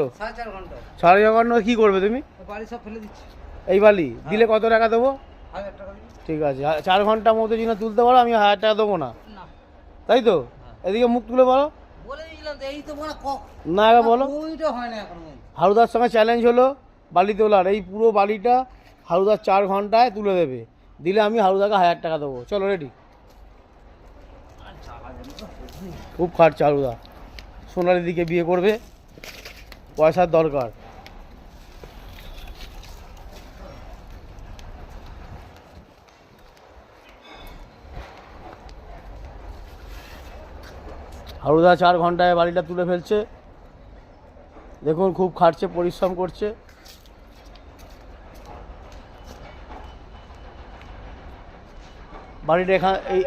4.5 ঘন্টা কি করবে তুমি? বাড়ি সব ফেলে দিচ্ছি। এই বালি দিলে কত টাকা দেবো? 1000 টাকা। ঠিক আছে, 4 ঘন্টার মধ্যে যদি না তুলতে পারো আমি 1000 টাকা দেবো না, তাই তো? এদিকে মুখ তুলে বলো। বলে দিলাম এই তো বড় না আগে বলো। ওইটা হয় না এখন। হারুদার সঙ্গে চ্যালেঞ্জ হলো বালি তোলার, এই পুরো বালিটা হারুদার 4 ঘন্টায় তুলে দেবে, দিলে আমি হারুদাকে 1000 টাকা দেবো। চলো রেডি? খুব খাটছে হারুদা, সোনালি দিকে বিয়ে করবে, পয়সার দরকার। হারুদা 4 ঘন্টায় বাড়িটা তুলে ফেলছে, দেখুন খুব খাটছে, পরিশ্রম করছে। বাড়িটা এখানে এই